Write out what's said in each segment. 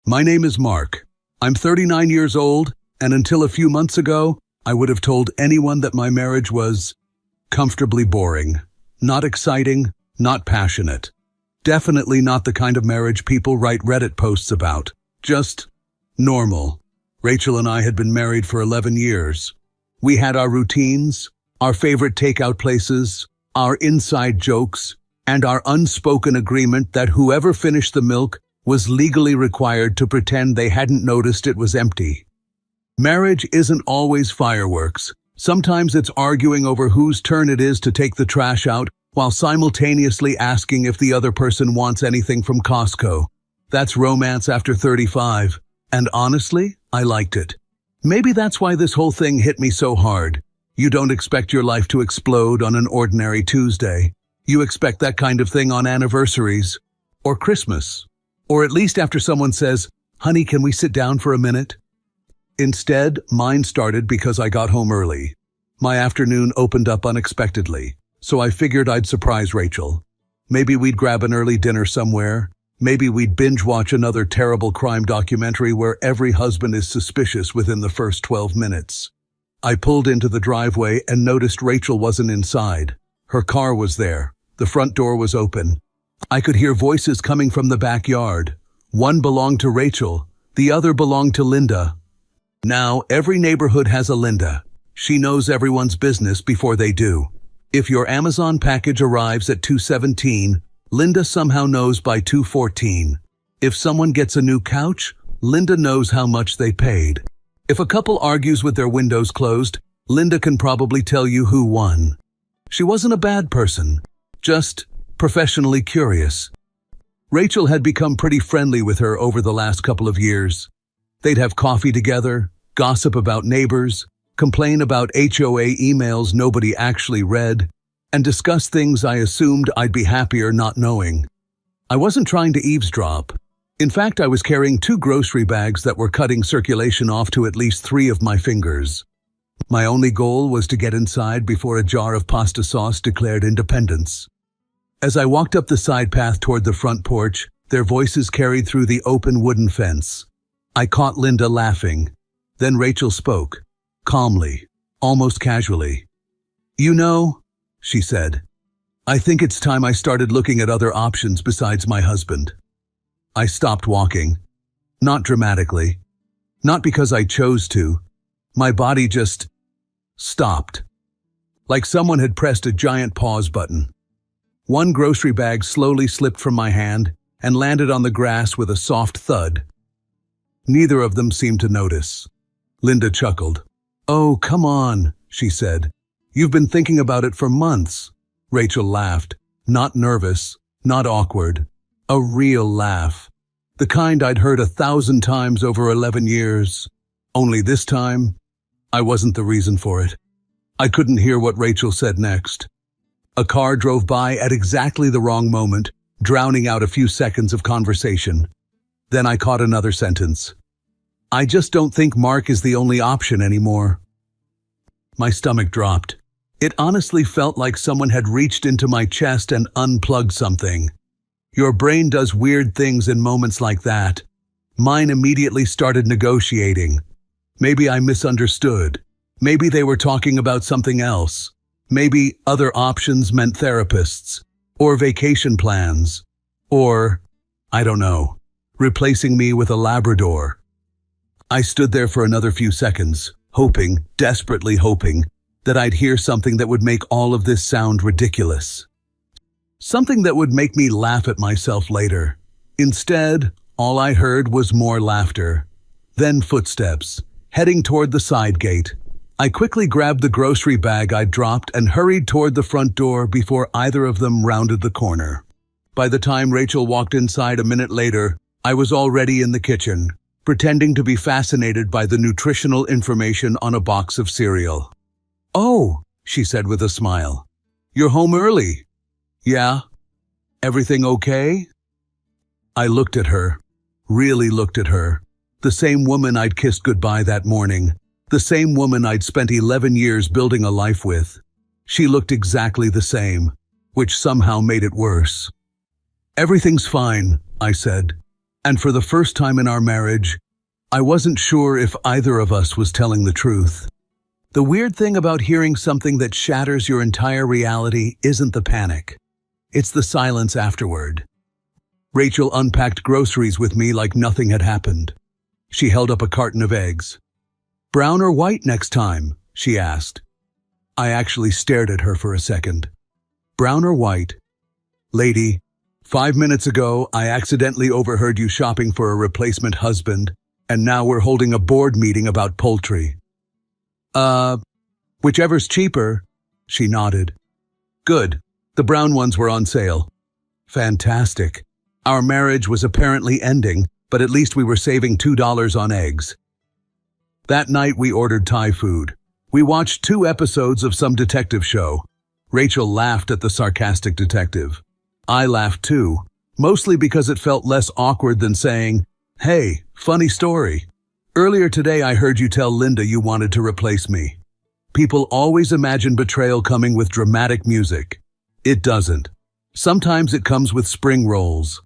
My name is Mark. I'm 39 years old, and until a few months ago, I would have told anyone that my marriage was comfortably boring, not exciting, not passionate. Definitely not the kind of marriage people write Reddit posts about. Just normal. Rachel and I had been married for 11 years. We had our routines, our favorite takeout places, our inside jokes, and our unspoken agreement that whoever finished the milk was legally required to pretend they hadn't noticed it was empty. Marriage isn't always fireworks. Sometimes it's arguing over whose turn it is to take the trash out while simultaneously asking if the other person wants anything from Costco. That's romance after 35. And honestly, I liked it. Maybe that's why this whole thing hit me so hard. You don't expect your life to explode on an ordinary Tuesday. You expect that kind of thing on anniversaries or Christmas. Or at least after someone says, "Honey, can we sit down for a minute?" Instead, mine started because I got home early. My afternoon opened up unexpectedly, so I figured I'd surprise Rachel. Maybe we'd grab an early dinner somewhere. Maybe we'd binge-watch another terrible crime documentary where every husband is suspicious within the first 12 minutes. I pulled into the driveway and noticed Rachel wasn't inside. Her car was there. The front door was open. I could hear voices coming from the backyard. One belonged to Rachel, the other belonged to Linda. Now, every neighborhood has a Linda. She knows everyone's business before they do. If your Amazon package arrives at 2:17, Linda somehow knows by 2:14. If someone gets a new couch, Linda knows how much they paid. If a couple argues with their windows closed, Linda can probably tell you who won. She wasn't a bad person, just professionally curious. Rachel had become pretty friendly with her over the last couple of years. They'd have coffee together, gossip about neighbors, complain about HOA emails nobody actually read, and discuss things I assumed I'd be happier not knowing. I wasn't trying to eavesdrop. In fact, I was carrying 2 grocery bags that were cutting circulation off to at least 3 of my fingers. My only goal was to get inside before a jar of pasta sauce declared independence. As I walked up the side path toward the front porch, their voices carried through the open wooden fence. I caught Linda laughing. Then Rachel spoke, calmly, almost casually. "You know," she said, "I think it's time I started looking at other options besides my husband." I stopped walking. Not dramatically. Not because I chose to. My body just stopped. Like someone had pressed a giant pause button. One grocery bag slowly slipped from my hand and landed on the grass with a soft thud. Neither of them seemed to notice. Linda chuckled. "Oh, come on," she said. "You've been thinking about it for months." Rachel laughed. Not nervous, not awkward. A real laugh. The kind I'd heard 1,000 times over 11 years. Only this time, I wasn't the reason for it. I couldn't hear what Rachel said next. A car drove by at exactly the wrong moment, drowning out a few seconds of conversation. Then I caught another sentence. "I just don't think Mark is the only option anymore." My stomach dropped. It honestly felt like someone had reached into my chest and unplugged something. Your brain does weird things in moments like that. Mine immediately started negotiating. Maybe I misunderstood. Maybe they were talking about something else. Maybe other options meant therapists, or vacation plans, or, I don't know, replacing me with a Labrador. I stood there for another few seconds, hoping, desperately hoping, that I'd hear something that would make all of this sound ridiculous. Something that would make me laugh at myself later. Instead, all I heard was more laughter. Then footsteps, heading toward the side gate. I quickly grabbed the grocery bag I'd dropped and hurried toward the front door before either of them rounded the corner. By the time Rachel walked inside a minute later, I was already in the kitchen, pretending to be fascinated by the nutritional information on a box of cereal. "Oh," she said with a smile. "You're home early." "Yeah. Everything okay?" I looked at her, really looked at her. The same woman I'd kissed goodbye that morning. The same woman I'd spent 11 years building a life with. She looked exactly the same, which somehow made it worse. "Everything's fine," I said. And for the first time in our marriage, I wasn't sure if either of us was telling the truth. The weird thing about hearing something that shatters your entire reality isn't the panic. It's the silence afterward. Rachel unpacked groceries with me like nothing had happened. She held up a carton of eggs. "Brown or white next time?" she asked. I actually stared at her for a second. "Brown or white?" "Lady, 5 minutes ago I accidentally overheard you shopping for a replacement husband, and now we're holding a board meeting about poultry." Whichever's cheaper," she nodded. "Good. The brown ones were on sale." Fantastic. Our marriage was apparently ending, but at least we were saving $2 on eggs. That night we ordered Thai food. We watched 2 episodes of some detective show. Rachel laughed at the sarcastic detective. I laughed too, mostly because it felt less awkward than saying, "Hey, funny story. Earlier today I heard you tell Linda you wanted to replace me." People always imagine betrayal coming with dramatic music. It doesn't. Sometimes it comes with spring rolls.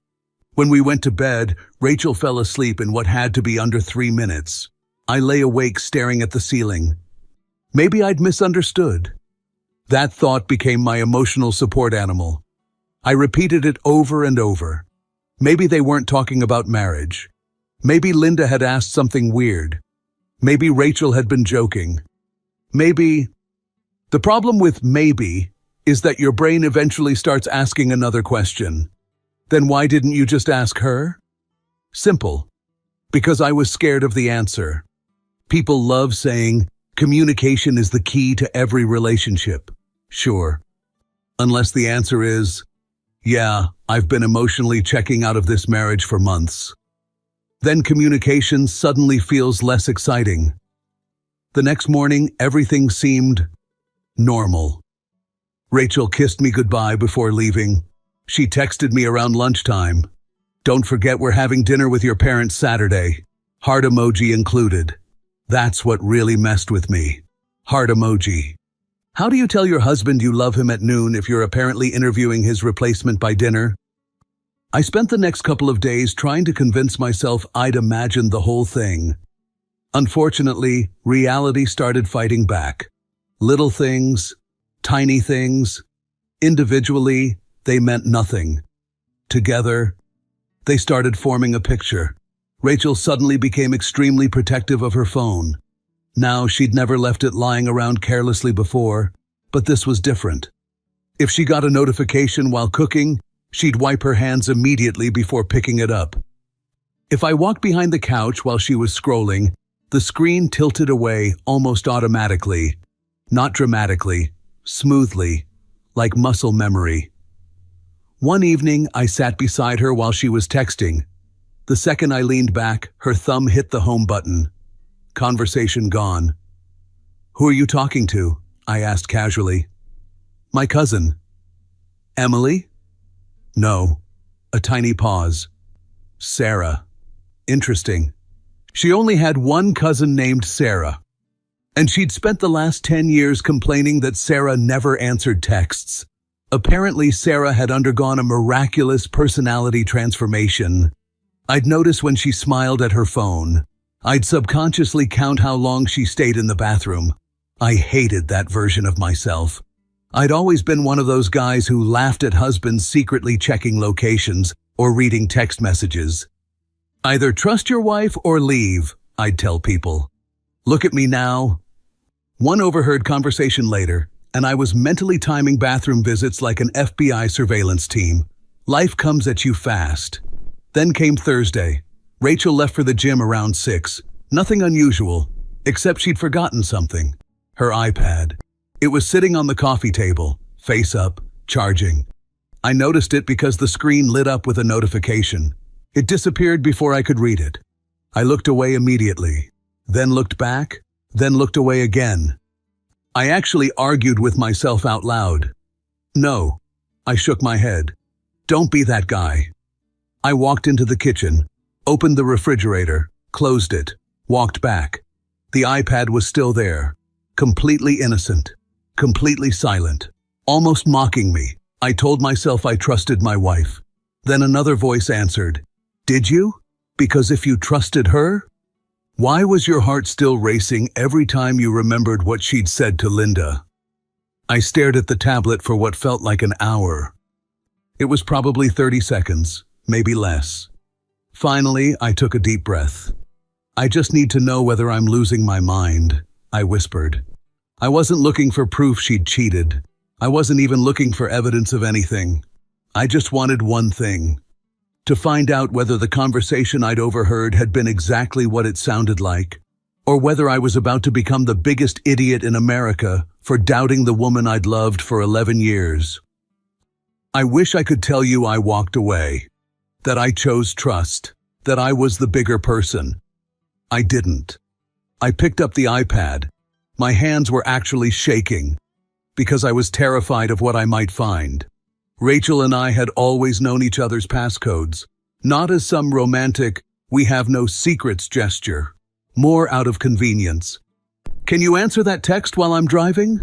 When we went to bed, Rachel fell asleep in what had to be under 3 minutes. I lay awake staring at the ceiling. Maybe I'd misunderstood. That thought became my emotional support animal. I repeated it over and over. Maybe they weren't talking about marriage. Maybe Linda had asked something weird. Maybe Rachel had been joking. Maybe... The problem with maybe is that your brain eventually starts asking another question. Then why didn't you just ask her? Simple. Because I was scared of the answer. People love saying, communication is the key to every relationship. Sure. Unless the answer is, yeah, I've been emotionally checking out of this marriage for months. Then communication suddenly feels less exciting. The next morning, everything seemed normal. Rachel kissed me goodbye before leaving. She texted me around lunchtime. "Don't forget we're having dinner with your parents Saturday." Heart emoji included. That's what really messed with me. Heart emoji. How do you tell your husband you love him at noon if you're apparently interviewing his replacement by dinner? I spent the next couple of days trying to convince myself I'd imagined the whole thing. Unfortunately, reality started fighting back. Little things, tiny things. Individually, they meant nothing. Together, they started forming a picture. Rachel suddenly became extremely protective of her phone. Now, she'd never left it lying around carelessly before, but this was different. If she got a notification while cooking, she'd wipe her hands immediately before picking it up. If I walked behind the couch while she was scrolling, the screen tilted away almost automatically. Not dramatically, smoothly, like muscle memory. One evening, I sat beside her while she was texting. The second I leaned back, her thumb hit the home button. Conversation gone. "Who are you talking to?" I asked casually. "My cousin." "Emily?" "No." A tiny pause. "Sarah." Interesting. She only had one cousin named Sarah. And she'd spent the last 10 years complaining that Sarah never answered texts. Apparently, Sarah had undergone a miraculous personality transformation. I'd notice when she smiled at her phone. I'd subconsciously count how long she stayed in the bathroom. I hated that version of myself. I'd always been one of those guys who laughed at husbands secretly checking locations or reading text messages. Either trust your wife or leave, I'd tell people. Look at me now. One overheard conversation later, and I was mentally timing bathroom visits like an FBI surveillance team. Life comes at you fast. Then came Thursday. Rachel left for the gym around 6. Nothing unusual, except she'd forgotten something. Her iPad. It was sitting on the coffee table, face up, charging. I noticed it because the screen lit up with a notification. It disappeared before I could read it. I looked away immediately, then looked back, then looked away again. I actually argued with myself out loud. No. I shook my head. Don't be that guy. I walked into the kitchen, opened the refrigerator, closed it, walked back. The iPad was still there, completely innocent, completely silent, almost mocking me. I told myself I trusted my wife. Then another voice answered, "Did you?" Because if you trusted her, why was your heart still racing every time you remembered what she'd said to Linda? I stared at the tablet for what felt like an hour. It was probably 30 seconds, maybe less. Finally, I took a deep breath. I just need to know whether I'm losing my mind, I whispered. I wasn't looking for proof she'd cheated. I wasn't even looking for evidence of anything. I just wanted one thing: to find out whether the conversation I'd overheard had been exactly what it sounded like, or whether I was about to become the biggest idiot in America for doubting the woman I'd loved for 11 years. I wish I could tell you I walked away, that I chose trust, that I was the bigger person. I didn't. I picked up the iPad. My hands were actually shaking because I was terrified of what I might find. Rachel and I had always known each other's passcodes, not as some romantic, we have no secrets gesture, more out of convenience. Can you answer that text while I'm driving?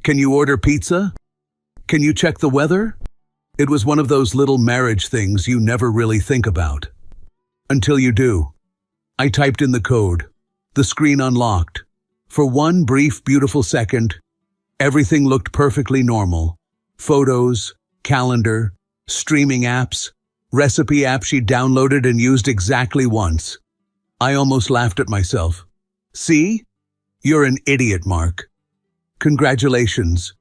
Can you order pizza? Can you check the weather? It was one of those little marriage things you never really think about. Until you do. I typed in the code. The screen unlocked. For one brief, beautiful second, everything looked perfectly normal. Photos, calendar, streaming apps, recipe app she downloaded and used exactly once. I almost laughed at myself. See? You're an idiot, Mark. Congratulations.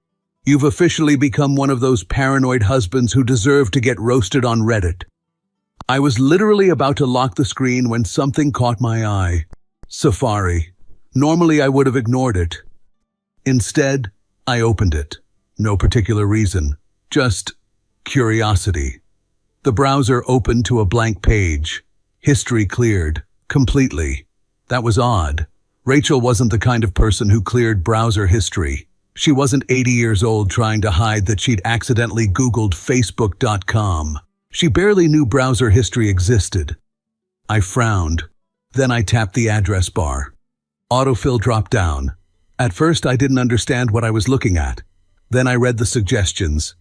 You've officially become one of those paranoid husbands who deserve to get roasted on Reddit. I was literally about to lock the screen when something caught my eye. Safari. Normally I would have ignored it. Instead, I opened it. No particular reason. Just curiosity. The browser opened to a blank page. History cleared. Completely. That was odd. Rachel wasn't the kind of person who cleared browser history. She wasn't 80 years old trying to hide that she'd accidentally Googled Facebook.com. She barely knew browser history existed. I frowned. Then I tapped the address bar. Autofill dropped down. At first I didn't understand what I was looking at. Then I read the suggestions.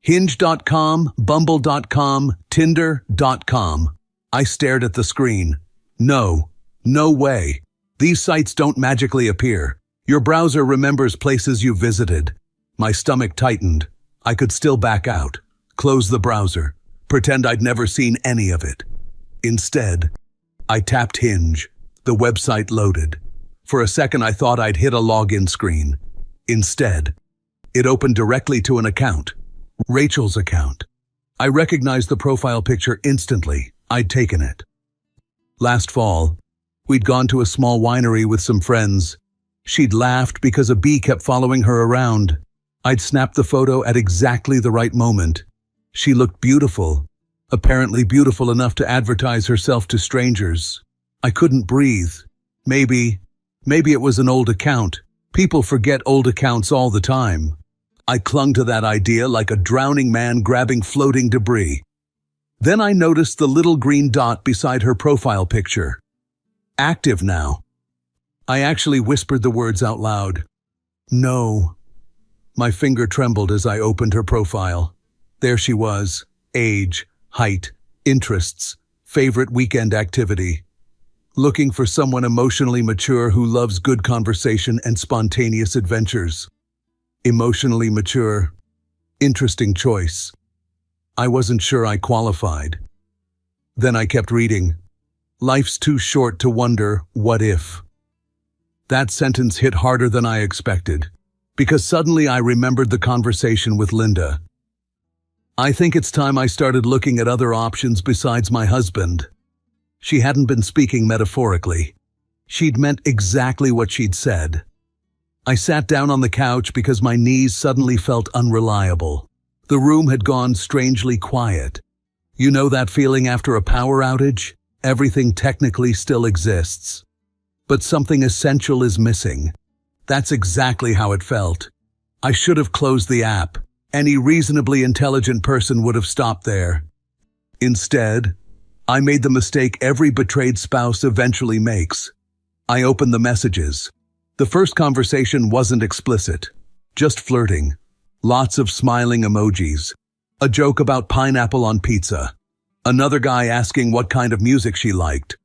Hinge.com, Bumble.com, Tinder.com. I stared at the screen. No way. These sites don't magically appear. Your browser remembers places you visited. My stomach tightened. I could still back out. Close the browser. Pretend I'd never seen any of it. Instead, I tapped Hinge. The website loaded. For a second I thought I'd hit a login screen. Instead, it opened directly to an account. Rachel's account. I recognized the profile picture instantly. I'd taken it. Last fall, we'd gone to a small winery with some friends. She'd laughed because a bee kept following her around. I'd snapped the photo at exactly the right moment. She looked beautiful, apparently beautiful enough to advertise herself to strangers. I couldn't breathe. Maybe it was an old account. People forget old accounts all the time. I clung to that idea like a drowning man grabbing floating debris. Then I noticed the little green dot beside her profile picture. Active now. I actually whispered the words out loud. No. My finger trembled as I opened her profile. There she was. Age, height, interests, favorite weekend activity. Looking for someone emotionally mature who loves good conversation and spontaneous adventures. Emotionally mature. Interesting choice. I wasn't sure I qualified. Then I kept reading. Life's too short to wonder, what if? That sentence hit harder than I expected, because suddenly I remembered the conversation with Linda. I think it's time I started looking at other options besides my husband. She hadn't been speaking metaphorically. She'd meant exactly what she'd said. I sat down on the couch because my knees suddenly felt unreliable. The room had gone strangely quiet. You know that feeling after a power outage? Everything technically still exists, but something essential is missing. That's exactly how it felt. I should have closed the app. Any reasonably intelligent person would have stopped there. Instead, I made the mistake every betrayed spouse eventually makes. I opened the messages. The first conversation wasn't explicit, just flirting. Lots of smiling emojis. A joke about pineapple on pizza. Another guy asking what kind of music she liked.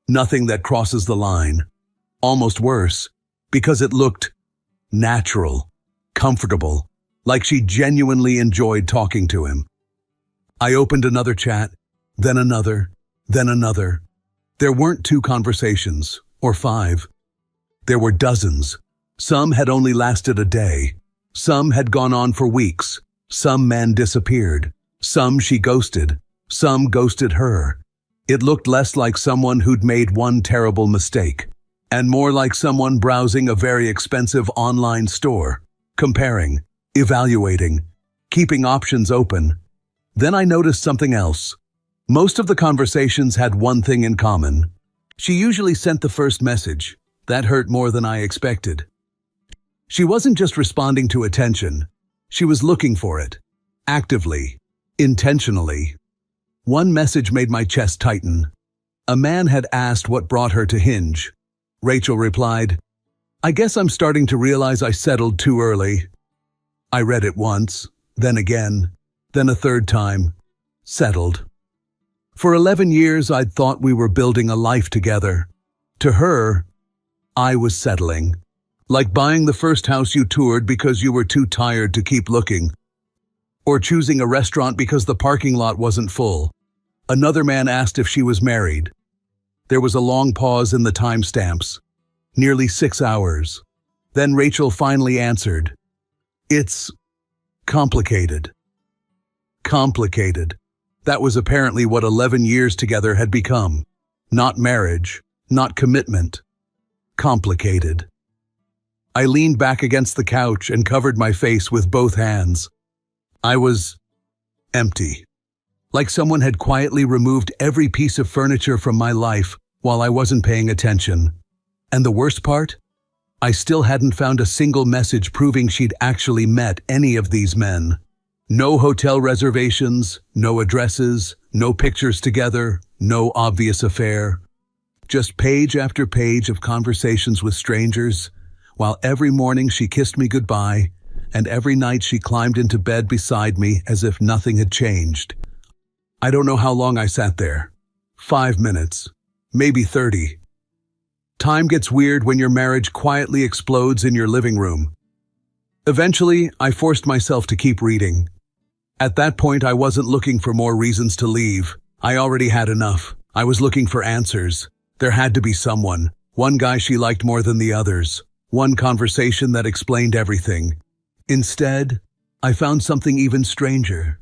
Nothing that crosses the line. Almost worse, because it looked natural, comfortable, like she genuinely enjoyed talking to him. I opened another chat, then another, then another. There weren't 2 conversations, or 5. There were dozens. Some had only lasted a day. Some had gone on for weeks. Some men disappeared. Some she ghosted. Some ghosted her. It looked less like someone who'd made one terrible mistake, and more like someone browsing a very expensive online store, comparing, evaluating, keeping options open. Then I noticed something else. Most of the conversations had one thing in common. She usually sent the first message. That hurt more than I expected. She wasn't just responding to attention. She was looking for it. Actively. Intentionally. One message made my chest tighten. A man had asked what brought her to Hinge. Rachel replied, "I guess I'm starting to realize I settled too early." I read it once, then again, then a third time. Settled. For 11 years, I'd thought we were building a life together. To her, I was settling. Like buying the first house you toured because you were too tired to keep looking. Or choosing a restaurant because the parking lot wasn't full. Another man asked if she was married. There was a long pause in the timestamps. Nearly 6 hours. Then Rachel finally answered. "It's complicated." Complicated. That was apparently what 11 years together had become. Not marriage, not commitment. Complicated. I leaned back against the couch and covered my face with both hands. I was empty. Like someone had quietly removed every piece of furniture from my life while I wasn't paying attention. And the worst part? I still hadn't found a single message proving she'd actually met any of these men. No hotel reservations, no addresses, no pictures together, no obvious affair. Just page after page of conversations with strangers, while every morning she kissed me goodbye, and every night she climbed into bed beside me as if nothing had changed. I don't know how long I sat there. 5 minutes, maybe 30. Time gets weird when your marriage quietly explodes in your living room. Eventually, I forced myself to keep reading. At that point, I wasn't looking for more reasons to leave. I already had enough. I was looking for answers. There had to be someone. One guy she liked more than the others. One conversation that explained everything. Instead, I found something even stranger.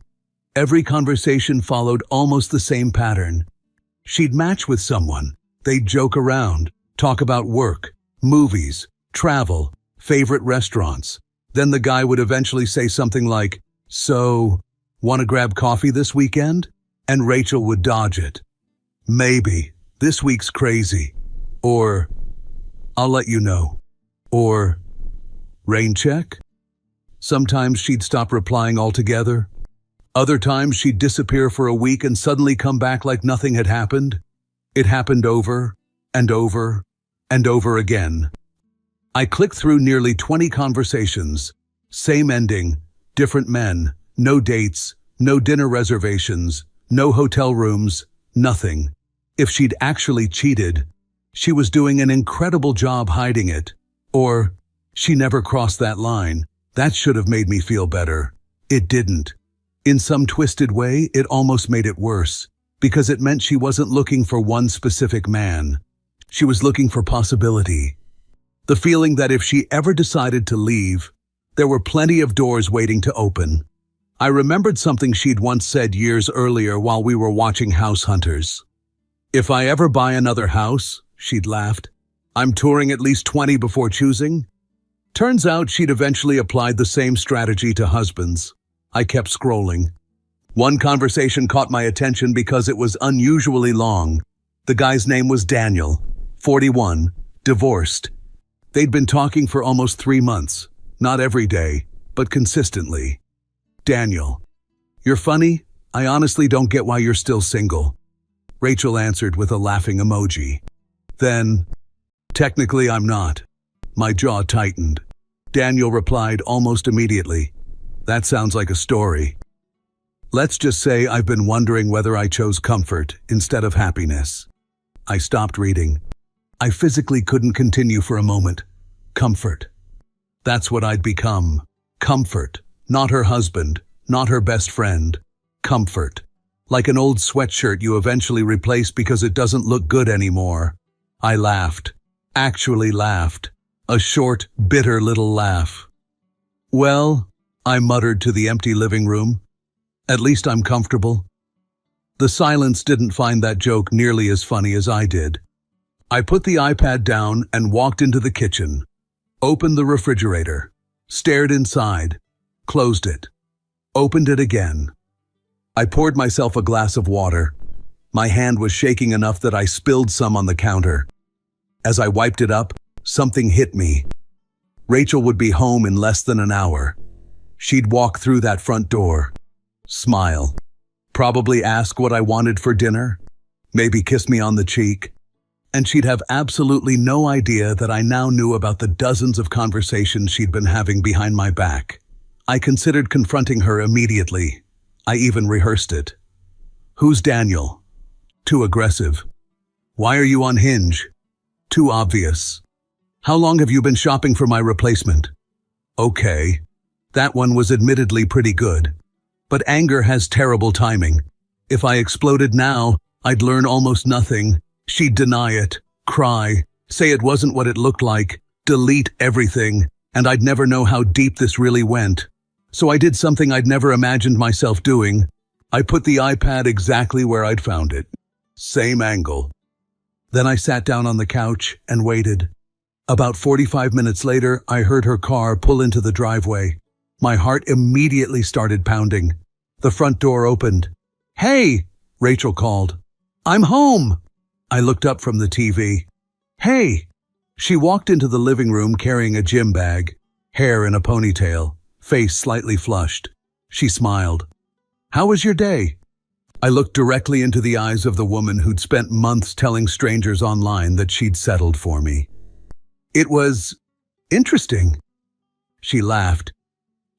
Every conversation followed almost the same pattern. She'd match with someone. They'd joke around, talk about work, movies, travel, favorite restaurants. Then the guy would eventually say something like, "So, want to grab coffee this weekend?" And Rachel would dodge it. "Maybe. This week's crazy." Or, "I'll let you know." Or, "Rain check?" Sometimes she'd stop replying altogether. Other times she'd disappear for a week and suddenly come back like nothing had happened. It happened over and over and over again. I clicked through nearly 20 conversations. Same ending, different men, no dates, no dinner reservations, no hotel rooms, nothing. If she'd actually cheated, she was doing an incredible job hiding it. Or, she never crossed that line. That should have made me feel better. It didn't. In some twisted way, it almost made it worse, because it meant she wasn't looking for one specific man. She was looking for possibility. The feeling that if she ever decided to leave, there were plenty of doors waiting to open. I remembered something she'd once said years earlier while we were watching House Hunters. "If I ever buy another house," she'd laughed, "I'm touring at least 20 before choosing." Turns out she'd eventually applied the same strategy to husbands. I kept scrolling. One conversation caught my attention because it was unusually long. The guy's name was Daniel, 41, divorced. They'd been talking for almost 3 months, not every day, but consistently. "Daniel, you're funny. I honestly don't get why you're still single." Rachel answered with a laughing emoji. Then, "Technically I'm not." My jaw tightened. Daniel replied almost immediately, "That sounds like a story." Let's just say I've been wondering whether I chose comfort instead of happiness. I stopped reading. I physically couldn't continue for a moment. Comfort. That's what I'd become. Comfort. Not her husband, not her best friend. Comfort. Like an old sweatshirt you eventually replace because it doesn't look good anymore. I laughed. Actually laughed. A short, bitter little laugh. Well, I muttered to the empty living room. At least I'm comfortable. The silence didn't find that joke nearly as funny as I did. I put the iPad down and walked into the kitchen, opened the refrigerator, stared inside, closed it, opened it again. I poured myself a glass of water. My hand was shaking enough that I spilled some on the counter. As I wiped it up, something hit me. Rachel would be home in less than an hour. She'd walk through that front door, smile, probably ask what I wanted for dinner, maybe kiss me on the cheek, and she'd have absolutely no idea that I now knew about the dozens of conversations she'd been having behind my back. I considered confronting her immediately. I even rehearsed it. Who's Daniel? Too aggressive. Why are you on Hinge? Too obvious. How long have you been shopping for my replacement? Okay. That one was admittedly pretty good. But anger has terrible timing. If I exploded now, I'd learn almost nothing. She'd deny it, cry, say it wasn't what it looked like, delete everything, and I'd never know how deep this really went. So I did something I'd never imagined myself doing. I put the iPad exactly where I'd found it. Same angle. Then I sat down on the couch and waited. About 45 minutes later, I heard her car pull into the driveway. My heart immediately started pounding. The front door opened. "Hey!" Rachel called. "I'm home!" I looked up from the TV. "Hey!" She walked into the living room carrying a gym bag, hair in a ponytail, face slightly flushed. She smiled. "How was your day?" I looked directly into the eyes of the woman who'd spent months telling strangers online that she'd settled for me. "It was interesting." She laughed.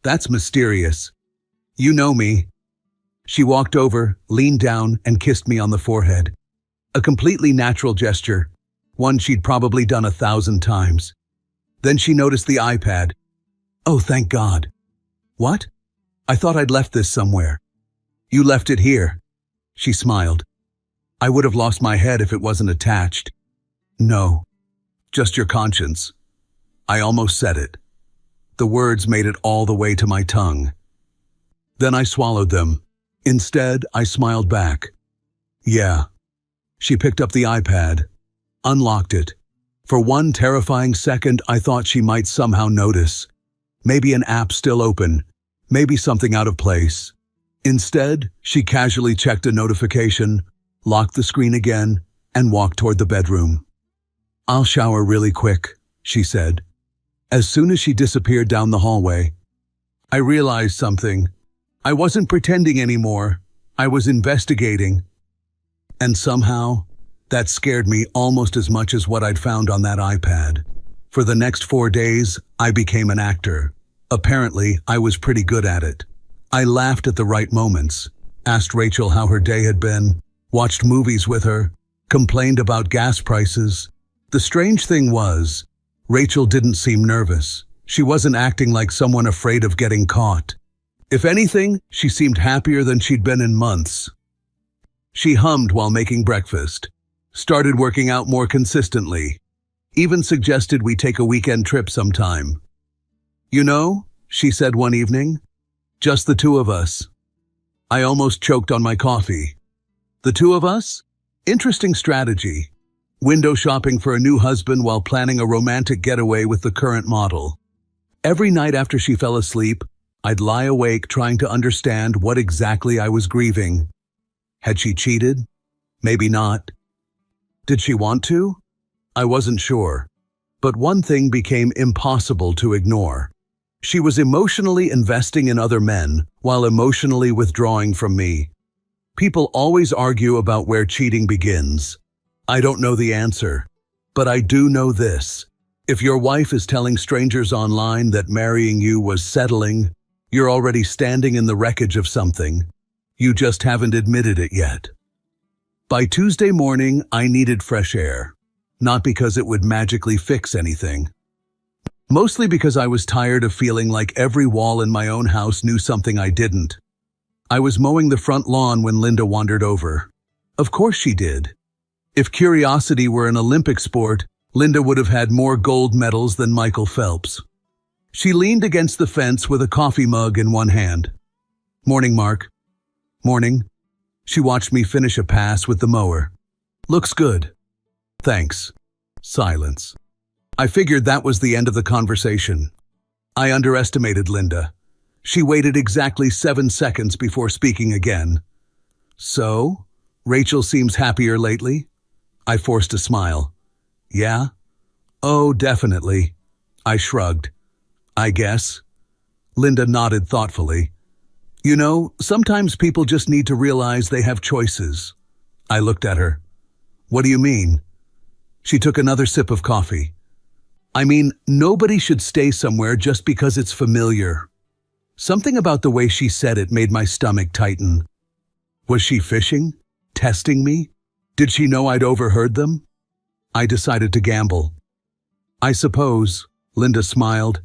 "That's mysterious. You know me." She walked over, leaned down, and kissed me on the forehead. A completely natural gesture, one she'd probably done 1,000 times. Then she noticed the iPad. "Oh, thank God." "What? I thought I'd left this somewhere." "You left it here." She smiled. "I would have lost my head if it wasn't attached." "No, just your conscience." I almost said it. The words made it all the way to my tongue. Then I swallowed them. Instead, I smiled back. "Yeah." She picked up the iPad, unlocked it. For one terrifying second, I thought she might somehow notice. Maybe an app still open, maybe something out of place. Instead, she casually checked a notification, locked the screen again, and walked toward the bedroom. "I'll shower really quick," she said. As soon as she disappeared down the hallway, I realized something. I wasn't pretending anymore. I was investigating. And somehow, that scared me almost as much as what I'd found on that iPad. For the next 4 days, I became an actor. Apparently, I was pretty good at it. I laughed at the right moments, asked Rachel how her day had been, watched movies with her, complained about gas prices. The strange thing was, Rachel didn't seem nervous. She wasn't acting like someone afraid of getting caught. If anything, she seemed happier than she'd been in months. She hummed while making breakfast, started working out more consistently, even suggested we take a weekend trip sometime. "You know," she said one evening, "just the two of us." I almost choked on my coffee. The two of us? Interesting strategy. Window shopping for a new husband while planning a romantic getaway with the current model. Every night after she fell asleep, I'd lie awake trying to understand what exactly I was grieving. Had she cheated? Maybe not. Did she want to? I wasn't sure. But one thing became impossible to ignore. She was emotionally investing in other men while emotionally withdrawing from me. People always argue about where cheating begins. I don't know the answer, but I do know this. If your wife is telling strangers online that marrying you was settling, you're already standing in the wreckage of something. You just haven't admitted it yet. By Tuesday morning, I needed fresh air. Not because it would magically fix anything. Mostly because I was tired of feeling like every wall in my own house knew something I didn't. I was mowing the front lawn when Linda wandered over. Of course she did. If curiosity were an Olympic sport, Linda would have had more gold medals than Michael Phelps. She leaned against the fence with a coffee mug in one hand. "Morning, Mark." "Morning." She watched me finish a pass with the mower. "Looks good." "Thanks." Silence. I figured that was the end of the conversation. I underestimated Linda. She waited exactly 7 seconds before speaking again. "So, Rachel seems happier lately?" I forced a smile. "Yeah?" "Oh, definitely." I shrugged. "I guess." Linda nodded thoughtfully. "You know, sometimes people just need to realize they have choices." I looked at her. "What do you mean?" She took another sip of coffee. "I mean, nobody should stay somewhere just because it's familiar." Something about the way she said it made my stomach tighten. Was she fishing? Testing me? Did she know I'd overheard them? I decided to gamble. "I suppose," Linda smiled.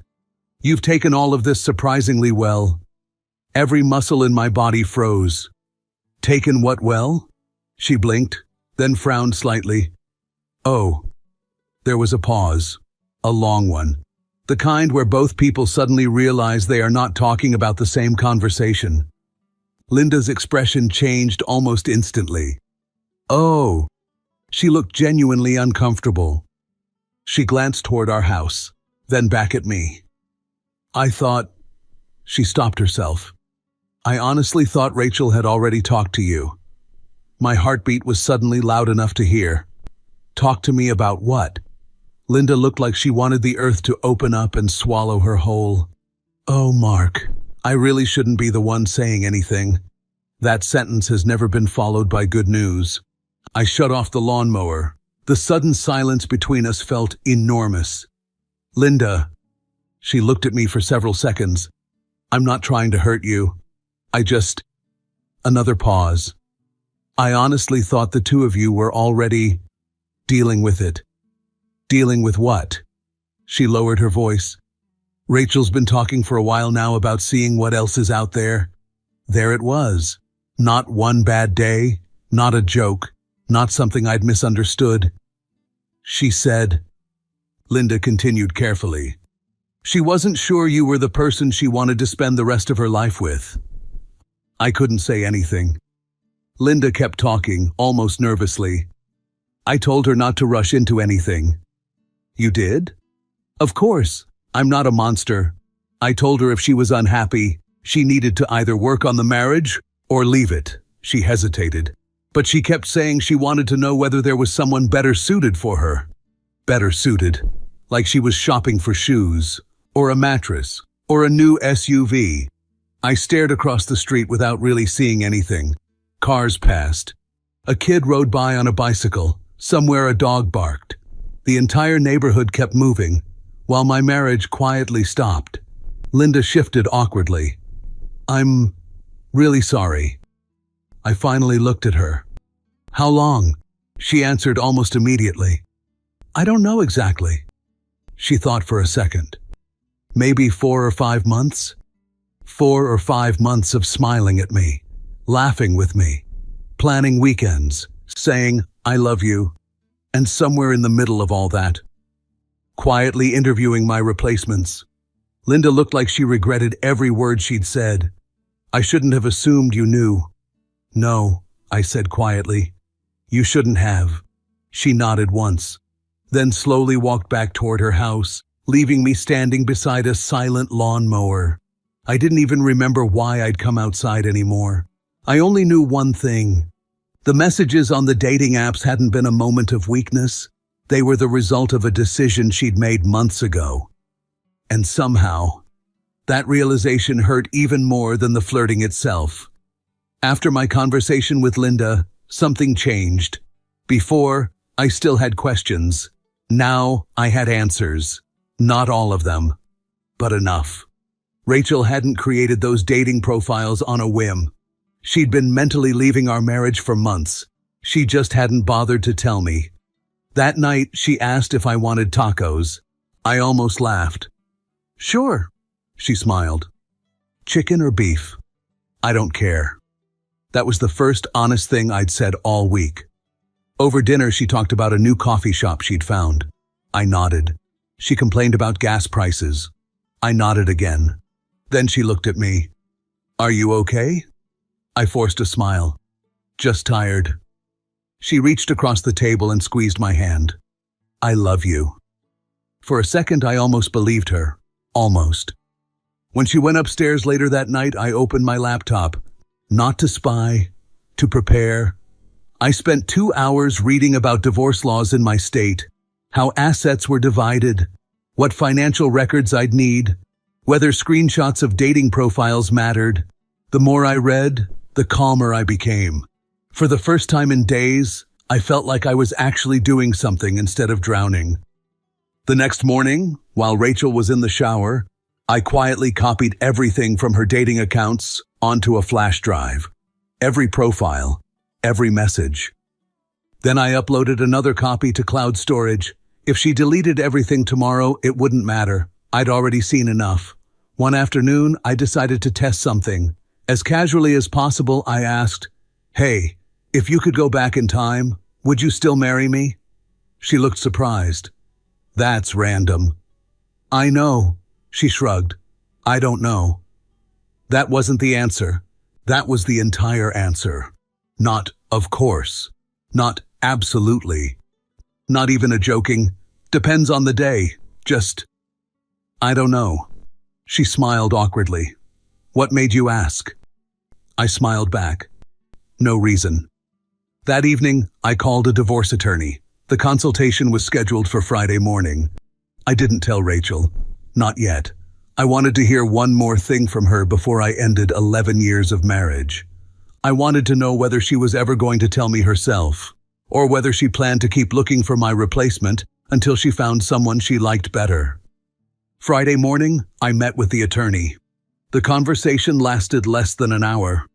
"You've taken all of this surprisingly well." Every muscle in my body froze. "Taken what well?" She blinked, then frowned slightly. "Oh." There was a pause. A long one. The kind where both people suddenly realize they are not talking about the same conversation. Linda's expression changed almost instantly. "Oh." She looked genuinely uncomfortable. She glanced toward our house, then back at me. "I thought—" She stopped herself. "I honestly thought Rachel had already talked to you." My heartbeat was suddenly loud enough to hear. "Talk to me about what?" Linda looked like she wanted the earth to open up and swallow her whole. "Oh, Mark, I really shouldn't be the one saying anything. That sentence has never been followed by good news." I shut off the lawnmower. The sudden silence between us felt enormous. "Linda." She looked at me for several seconds. "I'm not trying to hurt you. Another pause. "I honestly thought the two of you were already dealing with it." "Dealing with what?" She lowered her voice. "Rachel's been talking for a while now about seeing what else is out there." There it was. Not one bad day, not a joke, not something I'd misunderstood. "She said," Linda continued carefully, "she wasn't sure you were the person she wanted to spend the rest of her life with." I couldn't say anything. Linda kept talking, almost nervously. "I told her not to rush into anything." "You did?" "Of course. I'm not a monster. I told her if she was unhappy, she needed to either work on the marriage or leave it." She hesitated. "But she kept saying she wanted to know whether there was someone better suited for her." Better suited. Like she was shopping for shoes, or a mattress, or a new SUV. I stared across the street without really seeing anything. Cars passed. A kid rode by on a bicycle. Somewhere a dog barked. The entire neighborhood kept moving, while my marriage quietly stopped. Linda shifted awkwardly. "I'm really sorry." I finally looked at her. "How long?" She answered almost immediately. "I don't know exactly." She thought for a second. "Maybe 4 or 5 months?" 4 or 5 months of smiling at me, laughing with me, planning weekends, saying, "I love you," and somewhere in the middle of all that, quietly interviewing my replacements. Linda looked like she regretted every word she'd said. "I shouldn't have assumed you knew." "No," I said quietly. "You shouldn't have." She nodded once, then slowly walked back toward her house, leaving me standing beside a silent lawnmower. I didn't even remember why I'd come outside anymore. I only knew one thing. The messages on the dating apps hadn't been a moment of weakness. They were the result of a decision she'd made months ago. And somehow, that realization hurt even more than the flirting itself. After my conversation with Linda, something changed. Before, I still had questions. Now, I had answers. Not all of them, but enough. Rachel hadn't created those dating profiles on a whim. She'd been mentally leaving our marriage for months. She just hadn't bothered to tell me. That night, she asked if I wanted tacos. I almost laughed. Sure, she smiled. Chicken or beef? I don't care. That was the first honest thing I'd said all week. Over dinner, she talked about a new coffee shop she'd found. I nodded. She complained about gas prices. I nodded again. Then she looked at me. Are you okay? I forced a smile. Just tired. She reached across the table and squeezed my hand. I love you. For a second, I almost believed her. Almost. When she went upstairs later that night, I opened my laptop. Not to spy, to prepare. I spent 2 hours reading about divorce laws in my state, how assets were divided, what financial records I'd need, whether screenshots of dating profiles mattered. The more I read, the calmer I became. For the first time in days, I felt like I was actually doing something instead of drowning. The next morning, while Rachel was in the shower, I quietly copied everything from her dating accounts onto a flash drive. Every profile, every message. Then I uploaded another copy to cloud storage. If she deleted everything tomorrow, it wouldn't matter. I'd already seen enough. One afternoon, I decided to test something. As casually as possible, I asked, "Hey, if you could go back in time, would you still marry me?" She looked surprised. That's random. I know, she shrugged. I don't know. That wasn't the answer. That was the entire answer. Not, of course. Not, absolutely. Not even a joking, depends on the day. Just, I don't know. She smiled awkwardly. What made you ask? I smiled back. No reason. That evening, I called a divorce attorney. The consultation was scheduled for Friday morning. I didn't tell Rachel. Not yet. I wanted to hear one more thing from her before I ended 11 years of marriage. I wanted to know whether she was ever going to tell me herself, or whether she planned to keep looking for my replacement until she found someone she liked better. Friday morning, I met with the attorney. The conversation lasted less than an hour.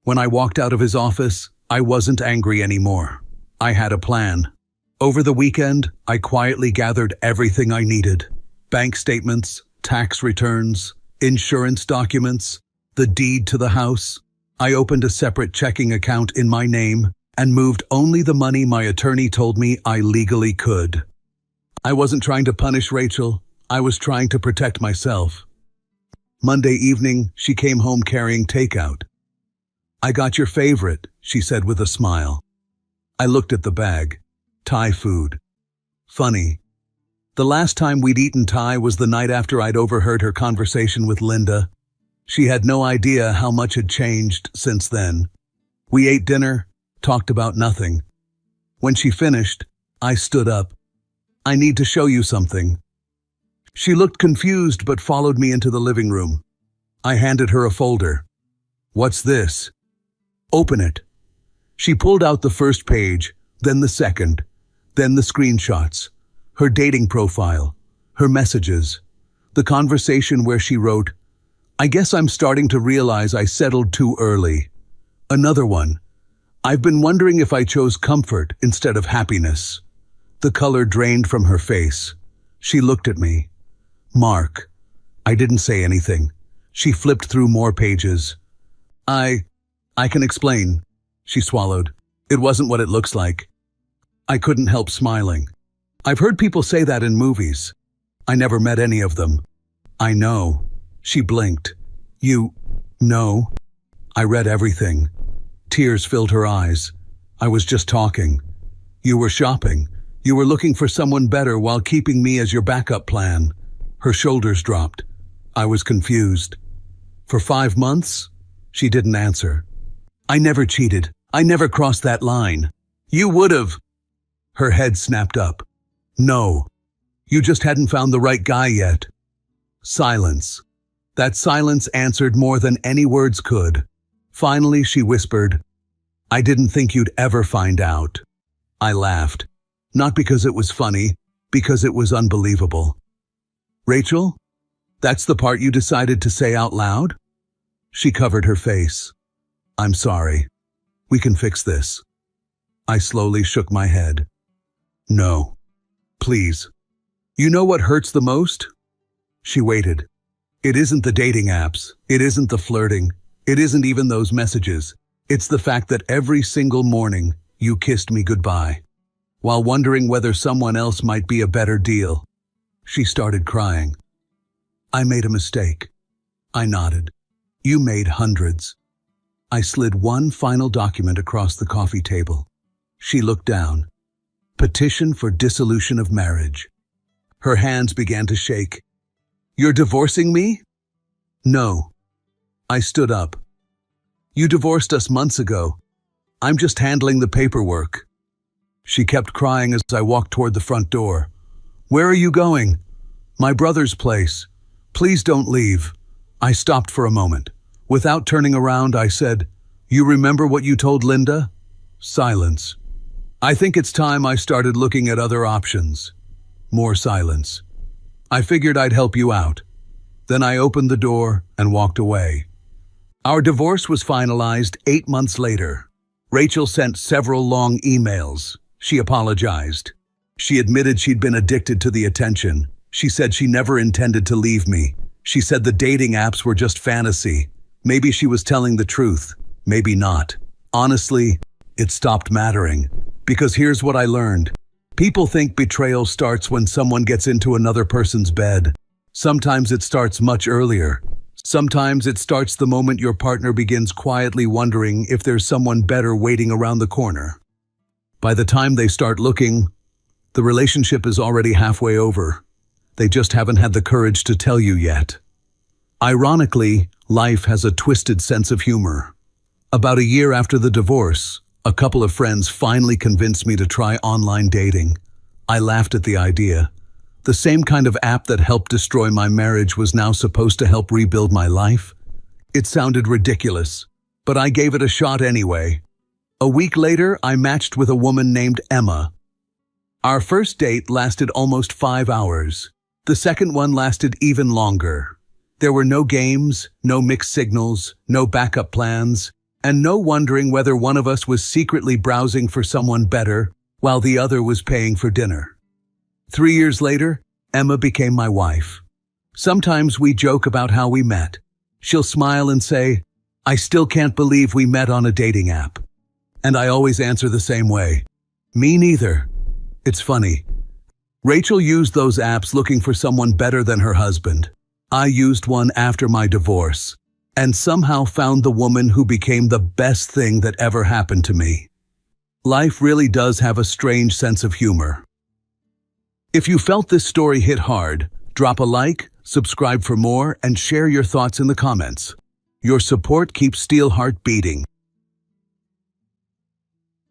When I walked out of his office, I wasn't angry anymore. I had a plan. Over the weekend, I quietly gathered everything I needed. Bank statements, tax returns, insurance documents, the deed to the house. I opened a separate checking account in my name and moved only the money my attorney told me I legally could. I wasn't trying to punish Rachel. I was trying to protect myself. Monday evening, she came home carrying takeout. I got your favorite, she said with a smile. I looked at the bag. Thai food. Funny. The last time we'd eaten Thai was the night after I'd overheard her conversation with Linda. She had no idea how much had changed since then. We ate dinner, talked about nothing. When she finished, I stood up. I need to show you something. She looked confused but followed me into the living room. I handed her a folder. What's this? Open it. She pulled out the first page, then the second, then the screenshots, her dating profile, her messages, the conversation where she wrote, I guess I'm starting to realize I settled too early. Another one. I've been wondering if I chose comfort instead of happiness. The color drained from her face. She looked at me. Mark. I didn't say anything. She flipped through more pages. I can explain. She swallowed. It wasn't what it looks like. I couldn't help smiling. I've heard people say that in movies. I never met any of them. I know. She blinked. You know? I read everything. Tears filled her eyes. I was just talking. You were shopping. You were looking for someone better while keeping me as your backup plan. Her shoulders dropped. I was confused. For 5 months? She didn't answer. I never cheated. I never crossed that line. You would've. Her head snapped up. No. You just hadn't found the right guy yet. Silence. That silence answered more than any words could. Finally, she whispered, I didn't think you'd ever find out. I laughed. Not because it was funny, because it was unbelievable. Rachel? That's the part you decided to say out loud? She covered her face. I'm sorry. We can fix this. I slowly shook my head. No. Please. You know what hurts the most? She waited. It isn't the dating apps. It isn't the flirting. It isn't even those messages. It's the fact that every single morning you kissed me goodbye, while wondering whether someone else might be a better deal. She started crying. I made a mistake. I nodded. You made hundreds. I slid one final document across the coffee table. She looked down. Petition for dissolution of marriage. Her hands began to shake. You're divorcing me? No. I stood up. You divorced us months ago. I'm just handling the paperwork. She kept crying as I walked toward the front door. Where are you going? My brother's place. Please don't leave. I stopped for a moment. Without turning around, I said, You remember what you told Linda? Silence. I think it's time I started looking at other options. More silence. I figured I'd help you out. Then I opened the door and walked away. Our divorce was finalized 8 months later. Rachel sent several long emails. She apologized. She admitted she'd been addicted to the attention. She said she never intended to leave me. She said the dating apps were just fantasy. Maybe she was telling the truth. Maybe not. Honestly, it stopped mattering. Because here's what I learned. People think betrayal starts when someone gets into another person's bed. Sometimes it starts much earlier. Sometimes it starts the moment your partner begins quietly wondering if there's someone better waiting around the corner. By the time they start looking, the relationship is already halfway over. They just haven't had the courage to tell you yet. Ironically, life has a twisted sense of humor. About a year after the divorce, a couple of friends finally convinced me to try online dating. I laughed at the idea. The same kind of app that helped destroy my marriage was now supposed to help rebuild my life. It sounded ridiculous, but I gave it a shot anyway. A week later, I matched with a woman named Emma. Our first date lasted almost 5 hours. The second one lasted even longer. There were no games, no mixed signals, no backup plans, and no wondering whether one of us was secretly browsing for someone better while the other was paying for dinner. 3 years later, Emma became my wife. Sometimes we joke about how we met. She'll smile and say, I still can't believe we met on a dating app. And I always answer the same way. Me neither. It's funny. Rachel used those apps looking for someone better than her husband. I used one after my divorce, and somehow found the woman who became the best thing that ever happened to me. Life really does have a strange sense of humor. If you felt this story hit hard, drop a like, subscribe for more, and share your thoughts in the comments. Your support keeps Steelheart beating.